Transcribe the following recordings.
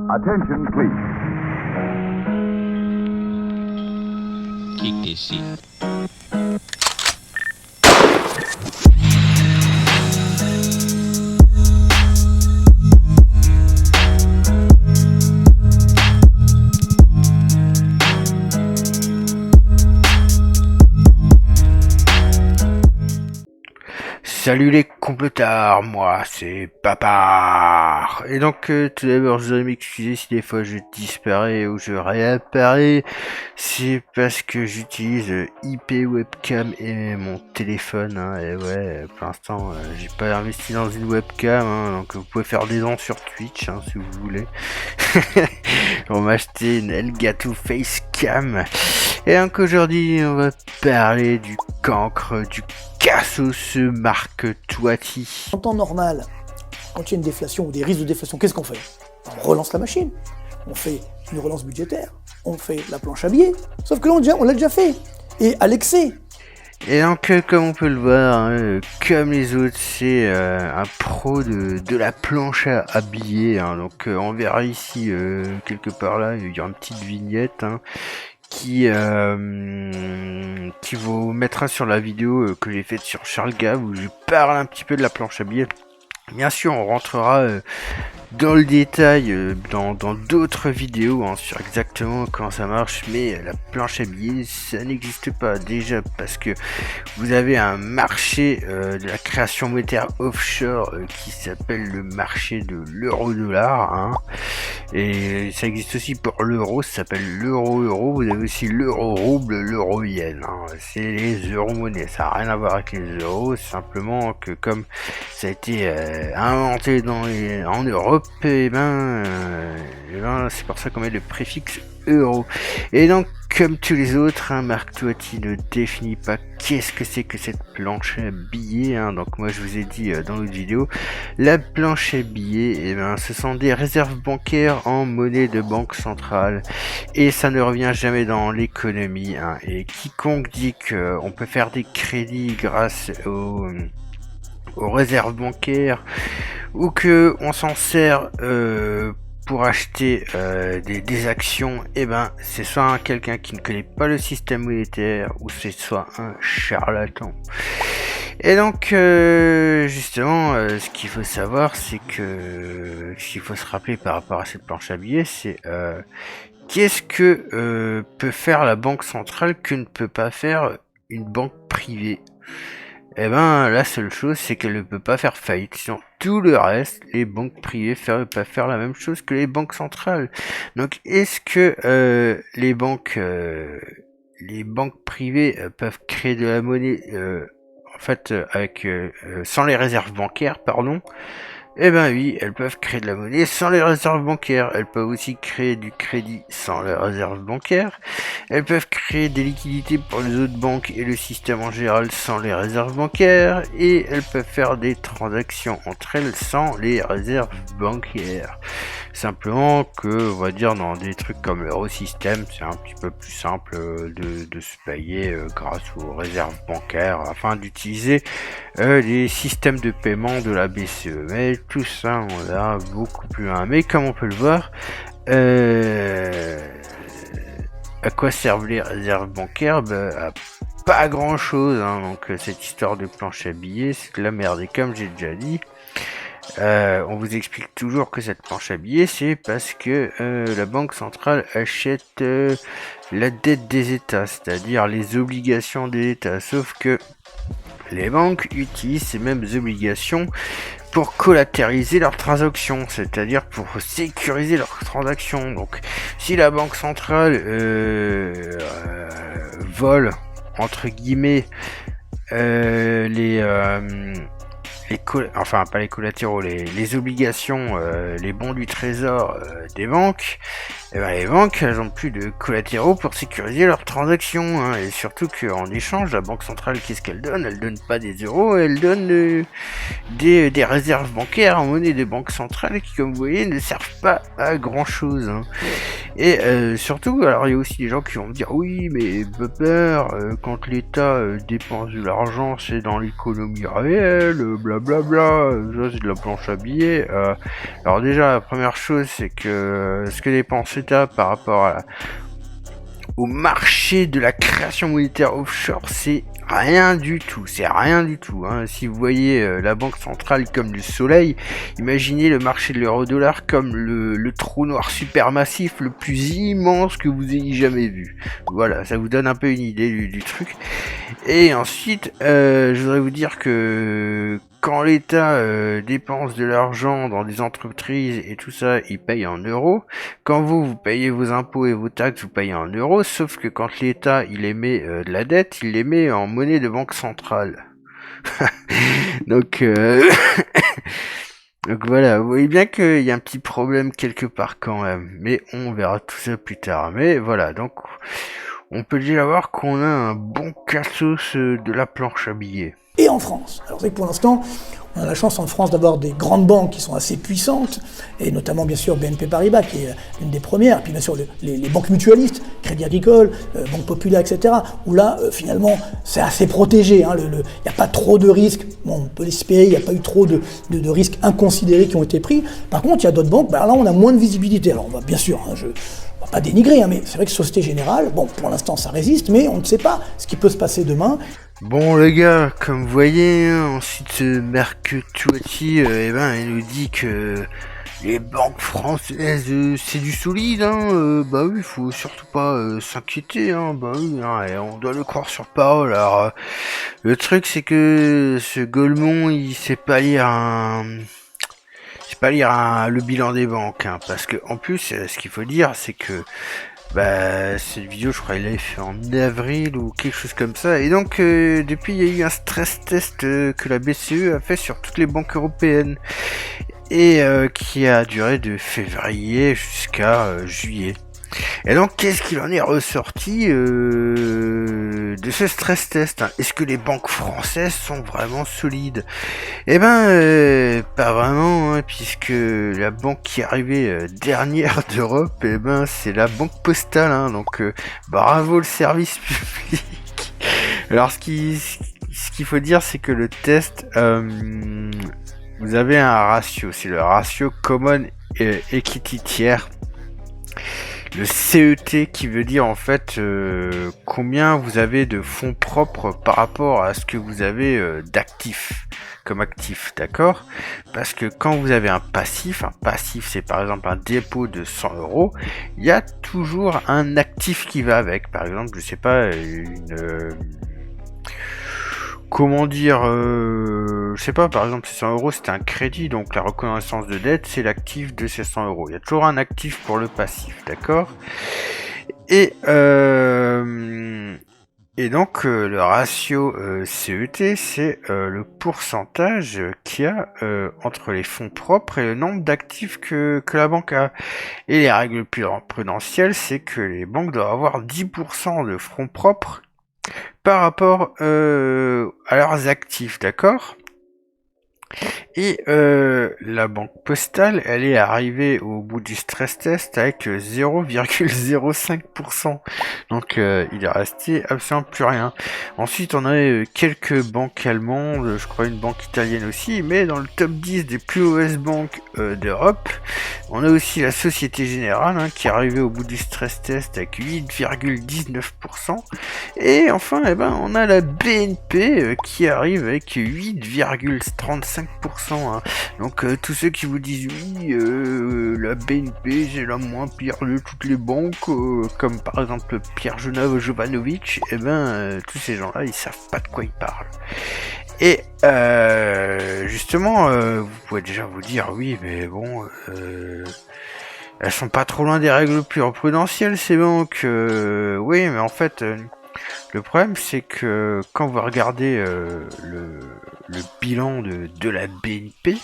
Attention, please. Kick this shit. Salut les complotards, moi c'est Papa. Et donc tout d'abord je voudrais m'excuser si des fois je disparais ou je réapparais. C'est parce que j'utilise IP webcam et mon téléphone. Et ouais, pour l'instant j'ai pas investi dans une webcam. Donc vous pouvez faire des dons sur Twitch si vous voulez. On m'a acheté une Elgato Facecam. Et donc aujourd'hui on va parler du cancre, du Cassos Marc Toiti. En temps normal, quand il y a une déflation ou des risques de déflation, qu'est-ce qu'on fait? On relance la machine, on fait une relance budgétaire, on fait la planche à billets. Sauf que là, on l'a déjà fait, et à l'excès. Et donc, comme on peut le voir, comme les autres, c'est un pro de la planche à billets. Donc, on verra ici, quelque part là, il y a une petite vignette qui vous mettra sur la vidéo que j'ai faite sur Charles Gave où je parle un petit peu de la planche à billets. Bien sûr, on rentrera dans le détail dans d'autres vidéos sur exactement comment ça marche, mais la planche à billets ça n'existe pas, déjà parce que vous avez un marché de la création monétaire offshore qui s'appelle le marché de l'euro-dollar, et ça existe aussi pour l'euro, ça s'appelle l'euro-euro. Vous avez aussi l'euro-rouble, l'euro-yen, c'est les euro-monnaies, ça n'a rien à voir avec les euros, c'est simplement que comme ça a été inventé en Europe, et ben c'est pour ça qu'on met le préfixe euro. Et donc, comme tous les autres, Marc Toiti ne définit pas qu'est-ce que c'est que cette planche à billets. Donc moi je vous ai dit dans l'autre vidéo, la planche à billets, ce sont des réserves bancaires en monnaie de banque centrale, et ça ne revient jamais dans l'économie. Et quiconque dit qu'on peut faire des crédits grâce aux réserves bancaires ou que on s'en sert pour acheter des actions, c'est soit quelqu'un qui ne connaît pas le système monétaire ou c'est soit un charlatan. Et donc justement ce qu'il faut savoir, c'est que ce qu'il faut se rappeler par rapport à cette planche à billets, c'est qu'est-ce que peut faire la banque centrale que ne peut pas faire une banque privée. La seule chose, c'est qu'elle ne peut pas faire faillite. Sinon, tout le reste, les banques privées peuvent pas faire la même chose que les banques centrales. Donc, est-ce que les banques privées peuvent créer de la monnaie, sans les réserves bancaires, pardon? Oui, elles peuvent créer de la monnaie sans les réserves bancaires. Elles peuvent aussi créer du crédit sans les réserves bancaires. Elles peuvent créer des liquidités pour les autres banques et le système en général sans les réserves bancaires. Et elles peuvent faire des transactions entre elles sans les réserves bancaires. Simplement que, on va dire, dans des trucs comme l'eurosystème, c'est un petit peu plus simple de se payer grâce aux réserves bancaires afin d'utiliser les systèmes de paiement de la BCE. Mais tout ça, on a beaucoup plus loin. Mais comme on peut le voir, à quoi servent les réserves bancaires? À pas grand chose. Donc cette histoire de planche à billets, c'est de la merde. Et comme j'ai déjà dit, on vous explique toujours que cette planche à billets, c'est parce que la banque centrale achète la dette des États, c'est-à-dire les obligations des États. Sauf que les banques utilisent ces mêmes obligations pour collatéraliser leurs transactions, c'est-à-dire pour sécuriser leurs transactions. Donc, si la banque centrale vole, entre guillemets, pas les collatéraux, les obligations, les bons du trésor des banques, les banques, elles ont plus de collatéraux pour sécuriser leurs transactions, et surtout qu'en échange, la banque centrale, qu'est-ce qu'elle donne? Elle donne pas des euros, elle donne des réserves bancaires en monnaie de banque centrale qui, comme vous voyez, ne servent pas à grand chose. Et surtout, alors il y a aussi des gens qui vont me dire oui, mais Bubber, quand l'État dépense de l'argent, c'est dans l'économie réelle, blablabla, ça c'est de la planche à billets. Alors déjà, la première chose, c'est que ce que dépense l'État par rapport au marché de la création monétaire offshore, c'est rien du tout, c'est rien du tout. Hein. Si vous voyez la banque centrale comme le soleil, imaginez le marché de l'euro-dollar comme le trou noir supermassif le plus immense que vous ayez jamais vu. Voilà, ça vous donne un peu une idée du truc. Et ensuite, je voudrais vous dire que quand l'État dépense de l'argent dans des entreprises et tout ça, il paye en euros. Quand vous payez vos impôts et vos taxes, vous payez en euros, sauf que quand l'État il émet de la dette, il l'émet en monnaie de banque centrale. Donc, donc voilà, vous voyez bien qu'il y a un petit problème quelque part quand même, mais on verra tout ça plus tard. Mais voilà, donc on peut déjà voir qu'on a un bon cassos de la planche à billets. Et en France. Alors c'est que pour l'instant, on a la chance en France d'avoir des grandes banques qui sont assez puissantes, et notamment bien sûr BNP Paribas qui est l'une des premières, et puis bien sûr les banques mutualistes, Crédit Agricole, Banque Populaire, etc. Où là, finalement, c'est assez protégé. Hein, il n'y a pas trop de risques. Bon, on peut l'espérer, il n'y a pas eu trop de risques inconsidérés qui ont été pris. Par contre, il y a d'autres banques, là on a moins de visibilité. Alors on va bien sûr, on va pas dénigrer, hein, mais c'est vrai que Société Générale, bon, pour l'instant ça résiste, mais on ne sait pas ce qui peut se passer demain. Bon les gars, comme vous voyez, hein, ensuite Mercatuati, il nous dit que les banques françaises c'est du solide, hein, bah oui, faut surtout pas s'inquiéter, hein, bah oui, hein, et on doit le croire sur parole. Alors le truc c'est que ce Golemont il sait pas lire le bilan des banques, hein, parce que en plus ce qu'il faut dire c'est que cette vidéo, je crois, il l'avait fait en avril ou quelque chose comme ça. Et donc, depuis, il y a eu un stress test que la BCE a fait sur toutes les banques européennes. Et qui a duré de février jusqu'à juillet. Et donc, qu'est-ce qu'il en est ressorti de ce stress test, hein? Est-ce que les banques françaises sont vraiment solides? Eh pas vraiment, hein, puisque la banque qui est arrivée dernière d'Europe, c'est la Banque Postale, hein, donc bravo le service public. Alors, ce qu'il faut dire, c'est que le test, vous avez un ratio, c'est le ratio Common Equity Tier. Le CET qui veut dire en fait combien vous avez de fonds propres par rapport à ce que vous avez d'actifs comme actif, d'accord? Parce que quand vous avez un passif c'est par exemple un dépôt de 100 €, il y a toujours un actif qui va avec. Par exemple, je sais pas, comment dire, je sais pas, par exemple, ces 100 € c'était un crédit, donc la reconnaissance de dette c'est l'actif de ces 100 €. Il y a toujours un actif pour le passif, d'accord? Et donc le ratio CET c'est le pourcentage qu'il y a entre les fonds propres et le nombre d'actifs que la banque a. Et les règles prudentielles c'est que les banques doivent avoir 10% de fonds propres par rapport à leurs actifs, d'accord? Et la Banque Postale, elle est arrivée au bout du stress test avec 0,05%. Donc il est resté absolument plus rien. Ensuite, on a quelques banques allemandes, je crois une banque italienne aussi, mais dans le top 10 des plus mauvaises banques d'Europe, on a aussi la Société Générale, hein, qui est arrivée au bout du stress test avec 8,19%. Et enfin, on a la BNP qui arrive avec 8,35%. Hein. Donc tous ceux qui vous disent oui, la BNP c'est la moins pire de toutes les banques, comme par exemple Pierre Jovanovic, tous ces gens-là ils savent pas de quoi ils parlent. Et justement, vous pouvez déjà vous dire oui, mais bon, elles sont pas trop loin des règles prudentielles ces banques. Oui, mais en fait. Le problème, c'est que quand vous regardez le bilan de la BNP,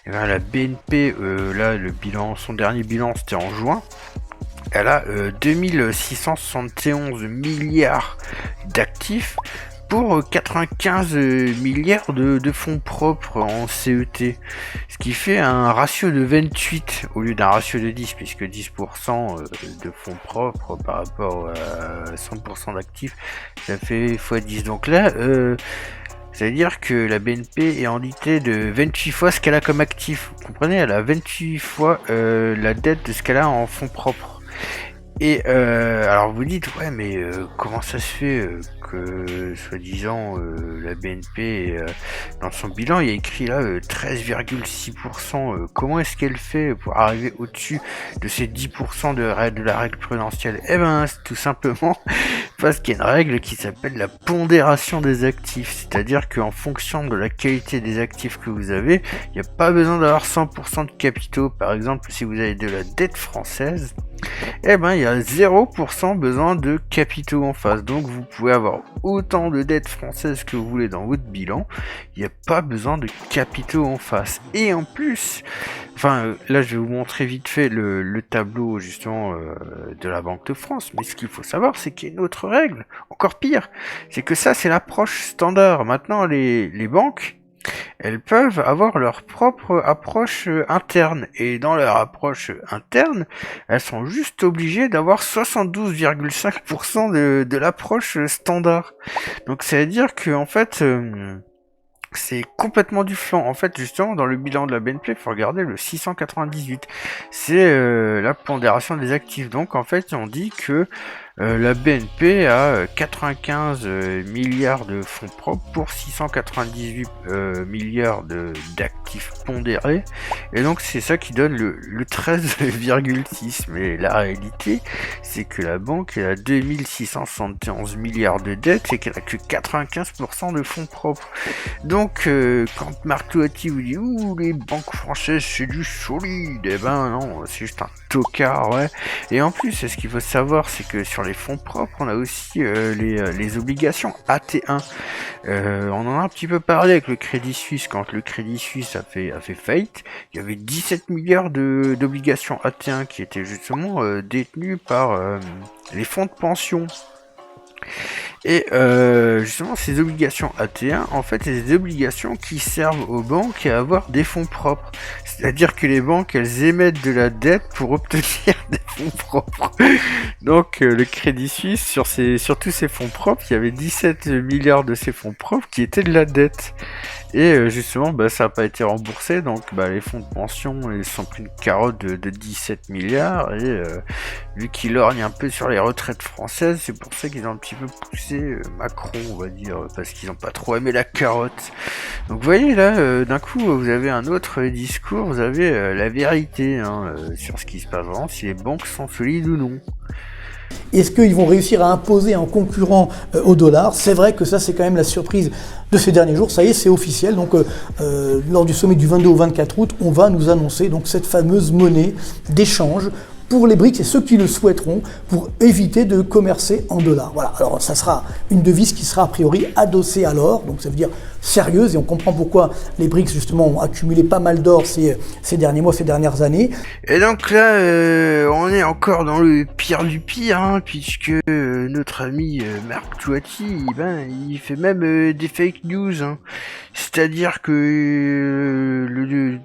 la BNP, là, son dernier bilan, c'était en juin. Elle a 2671 milliards d'actifs pour 95 milliards de fonds propres en CET, ce qui fait un ratio de 28 au lieu d'un ratio de 10, puisque 10% de fonds propres par rapport à 100% d'actifs, ça fait x10. Donc là, ça veut dire que la BNP est endettée de 28 fois ce qu'elle a comme actif. Vous comprenez, elle a 28 fois la dette de ce qu'elle a en fonds propres. Et alors vous dites, ouais, mais comment ça se fait que, soi-disant, la BNP, dans son bilan, il y a écrit là 13,6%. Comment est-ce qu'elle fait pour arriver au-dessus de ces 10% de la règle prudentielle? Eh ben, c'est tout simplement parce qu'il y a une règle qui s'appelle la pondération des actifs. C'est-à-dire qu'en fonction de la qualité des actifs que vous avez, il n'y a pas besoin d'avoir 100% de capitaux. Par exemple, si vous avez de la dette française, eh ben, il y a 0% besoin de capitaux en face. Donc, vous pouvez avoir autant de dettes françaises que vous voulez dans votre bilan. Il n'y a pas besoin de capitaux en face. Et en plus, enfin, là, je vais vous montrer vite fait le tableau, justement, de la Banque de France. Mais ce qu'il faut savoir, c'est qu'il y a une autre règle, encore pire. C'est que ça, c'est l'approche standard. Maintenant, les banques, elles peuvent avoir leur propre approche interne. Et dans leur approche interne, elles sont juste obligées d'avoir 72,5% de l'approche standard. Donc ça veut dire que en fait, c'est complètement du flanc. En fait, justement, dans le bilan de la BNP, il faut regarder le 698. C'est la pondération des actifs. Donc en fait, on dit que la BNP a 95 milliards de fonds propres pour 698 milliards d'actifs pondérés. Et donc c'est ça qui donne le 13,6. Mais la réalité, c'est que la banque elle a 2671 milliards de dettes et qu'elle a que 95% de fonds propres. Donc quand Marc Toati vous dit « Ouh, les banques françaises, c'est du solide », eh ben non, c'est juste un tocard, ouais. Et en plus, ce qu'il faut savoir, c'est que sur les fonds propres, on a aussi les obligations AT1. On en a un petit peu parlé avec le Crédit Suisse. Quand le Crédit Suisse a fait faillite, il y avait 17 milliards d'obligations AT1 qui étaient justement détenues par les fonds de pension. Et justement, ces obligations AT1, en fait, c'est des obligations qui servent aux banques à avoir des fonds propres. C'est-à-dire que les banques, elles émettent de la dette pour obtenir des fonds propres. Donc, le Crédit Suisse, sur tous ces fonds propres, il y avait 17 milliards de ces fonds propres qui étaient de la dette. Et justement, ça n'a pas été remboursé, donc les fonds de pension, ils sont pris une carotte de 17 milliards, et vu qu'ils lorgnent un peu sur les retraites françaises, c'est pour ça qu'ils ont un petit peu poussé Macron, on va dire, parce qu'ils n'ont pas trop aimé la carotte. Donc vous voyez là, d'un coup, vous avez un autre discours, vous avez la vérité sur ce qui se passe vraiment, si les banques sont solides ou non. Est-ce qu'ils vont réussir à imposer un concurrent au dollar? C'est vrai que ça, c'est quand même la surprise de ces derniers jours. Ça y est, c'est officiel. Donc, lors du sommet du 22 au 24 août, on va nous annoncer donc cette fameuse monnaie d'échange pour les BRICS et ceux qui le souhaiteront pour éviter de commercer en dollars. Voilà, alors ça sera une devise qui sera a priori adossée à l'or, donc ça veut dire sérieuse, et on comprend pourquoi les BRICS justement ont accumulé pas mal d'or ces derniers mois, ces dernières années. Et donc là, on est encore dans le pire du pire, puisque notre ami Marc Toati, il fait même des fake news. C'est-à-dire que le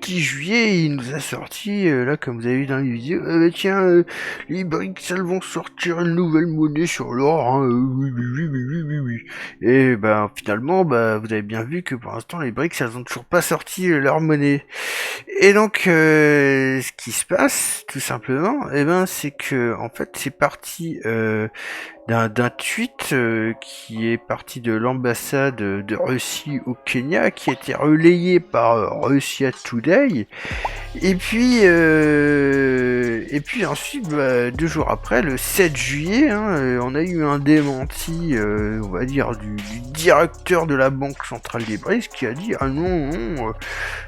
10 juillet, il nous a sorti, là, comme vous avez vu dans les vidéos, tiens, les BRICS, elles vont sortir une nouvelle monnaie sur l'or, oui. Et finalement, vous avez bien vu que pour l'instant, les BRICS, elles ont toujours pas sorti leur monnaie. Et donc, ce qui se passe, tout simplement, c'est que, en fait, c'est parti d'un tweet qui est parti de l'ambassade de Russie au Kenya, qui a été relayé par Russia Today, et puis ensuite, 2 jours après, le 7 juillet, on a eu un démenti, on va dire, du directeur de la Banque Centrale des BRICS, qui a dit « Ah non,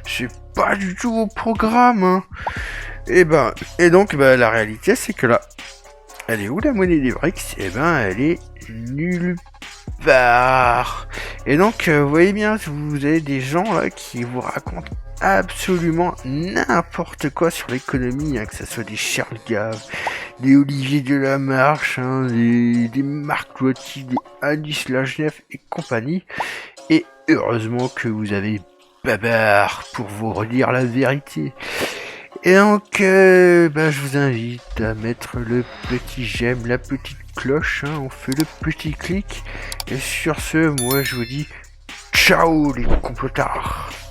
c'est pas du tout au programme !» Et donc, la réalité, c'est que là, elle est où la monnaie des BRICS? Elle est nulle part. Et donc, vous voyez bien, vous avez des gens là qui vous racontent absolument n'importe quoi sur l'économie, que ce soit des Charles Gave, des Olivier Delamarche, hein, des Marc Lotti, des Alice Lagenef et compagnie. Et heureusement que vous avez Babar pour vous redire la vérité. Et donc, je vous invite à mettre le petit j'aime, la petite cloche, hein, on fait le petit clic. Et sur ce, moi je vous dis ciao les complotards.